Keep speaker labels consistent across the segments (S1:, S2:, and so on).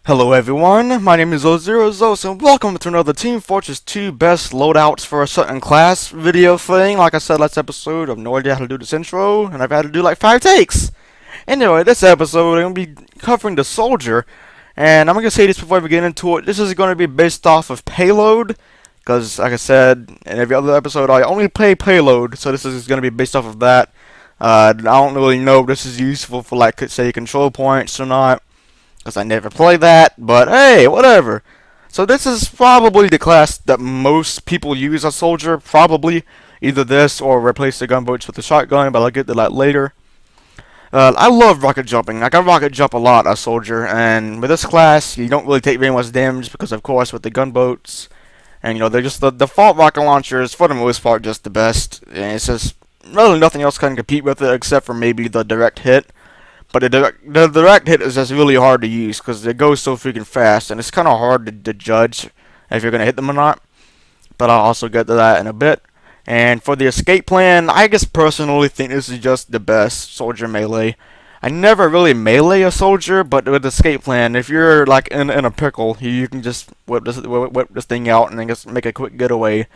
S1: Hello everyone, my name is Ozerozos and welcome to another Team Fortress 2 best loadouts for a certain class video thing. Like I said last episode, I've no idea how to do this intro, and I've had to do like 5 takes. Anyway, this episode I'm going to be covering the soldier, and I'm going to say this before we get into it. This is going to be based off of Payload, because like I said in every other episode, I only play Payload, so this is going to be based off of that. I don't really know if this is useful for like, say, control points or not, because I never play that, but hey, whatever. So this is probably the class that most people use as soldier, probably. Either this or replace the gunboats with the shotgun, but I'll get to that later. I love rocket jumping. Like, I rocket jump a lot as soldier, and with this class, you don't really take very much damage because, of course, with the gunboats, and they're just the default rocket launchers, for the most part, just the best. And it's just really nothing else can compete with it except for maybe the direct hit. But the direct hit is just really hard to use because it goes so freaking fast, and it's kind of hard to judge if you're going to hit them or not. But I'll also get to that in a bit. And for the escape plan, I just personally think this is just the best soldier melee. I never really melee a soldier, but with the escape plan, if you're like in a pickle, you can just whip this thing out and then just make a quick getaway.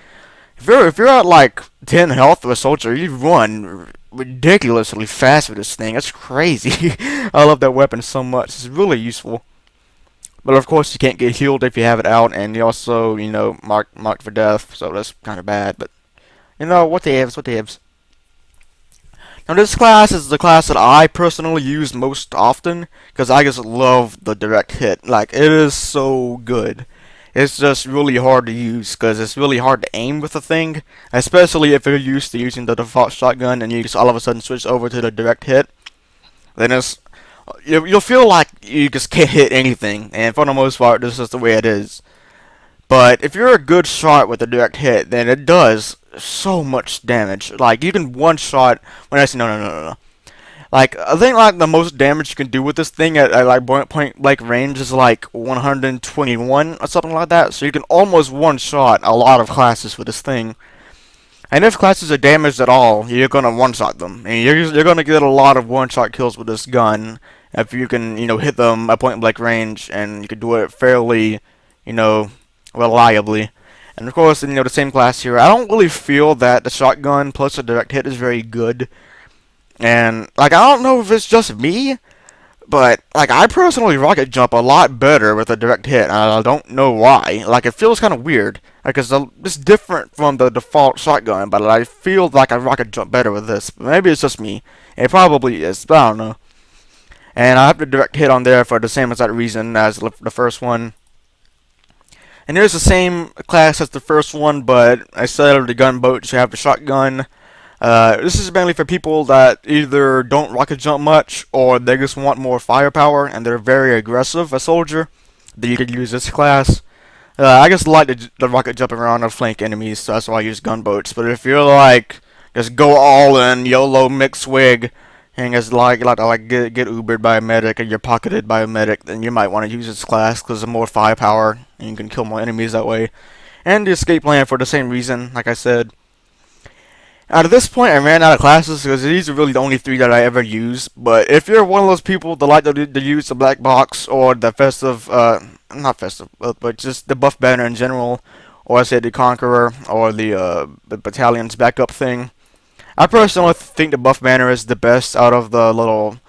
S1: If you're at like 10 health with a soldier, you run ridiculously fast with this thing. That's crazy. I love that weapon so much. It's really useful. But of course, you can't get healed if you have it out, and you also, marked for death. So that's kind of bad. But what the ifs, what the ifs. Now this class is the class that I personally use most often because I just love the direct hit. Like, it is so good. It's just really hard to use because it's really hard to aim with the thing, especially if you're used to using the default shotgun and you just all of a sudden switch over to the direct hit. Then you'll feel like you just can't hit anything, and for the most part, this is the way it is. But if you're a good shot with a direct hit, then it does so much damage. Like, you can one shot. When I say no. Like, I think like the most damage you can do with this thing at like point blank range is like 121 or something like that. So you can almost one shot a lot of classes with this thing. And if classes are damaged at all, you're gonna one shot them, and you're gonna get a lot of one shot kills with this gun if you can hit them at point blank range, and you can do it fairly reliably. And of course, the same class here, I don't really feel that the shotgun plus the direct hit is very good. And, like, I don't know if it's just me, but, like, I personally rocket jump a lot better with a direct hit, and I don't know why. Like, it feels kind of weird. Like, it's different from the default shotgun, but I feel like I rocket jump better with this. Maybe it's just me. It probably is, but I don't know. And I have the direct hit on there for the same exact reason as the first one. And here's the same class as the first one, but instead of the gunboats, you have the shotgun. This is mainly for people that either don't rocket jump much, or they just want more firepower, and they're very aggressive, a soldier. Then you could use this class. I just like the rocket jumping around and flank enemies, so that's why I use gunboats. But if you're like, just go all in, YOLO mix wig, and just like get Ubered by a medic, or you're pocketed by a medic, then you might want to use this class, because of more firepower, and you can kill more enemies that way. And the escape plan for the same reason, like I said. At this point, I ran out of classes because these are really the only 3 that I ever use. But if you're one of those people that like to use the black box or the festive, not festive, but just the buff banner in general, or I said the conqueror or the battalion's backup thing, I personally think the buff banner is the best out of the little,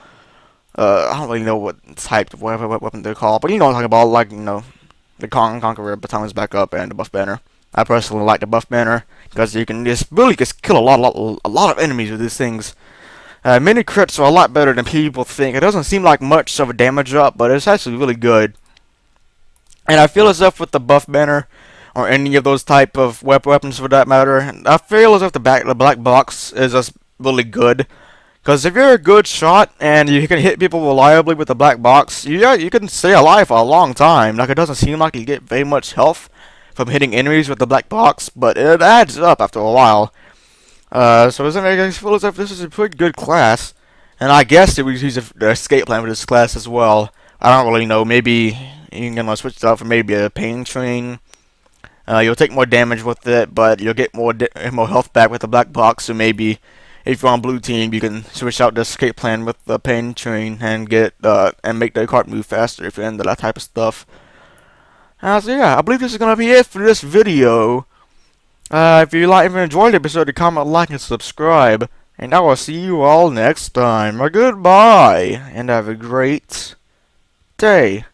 S1: I don't really know what type of what weapon they're called, but you know what I'm talking about, like, the conqueror, battalion's backup, and the buff banner. I personally like the buff banner because you can just really kill a lot of enemies with these things. Mini crits are a lot better than people think. It doesn't seem like much of a damage up, but it's actually really good. And I feel as if with the buff banner, or any of those type of weapons for that matter, I feel as if the black box is just really good. Because if you're a good shot and you can hit people reliably with the black box, you can stay alive for a long time. Like, it doesn't seem like you get very much health from hitting enemies with the black box, but it adds up after a while. So doesn't make me feel as if this is a pretty good class. And I guess it would use the escape plan for this class as well. I don't really know. Maybe you can switch it out for maybe a pain train. You'll take more damage with it, but you'll get more health back with the black box. So maybe if you're on blue team, you can switch out the escape plan with the pain train and get and make the cart move faster if you're into that type of stuff. So yeah, I believe this is gonna be it for this video. If you enjoyed the episode, comment, like, and subscribe. And I will see you all next time. Goodbye, and have a great day.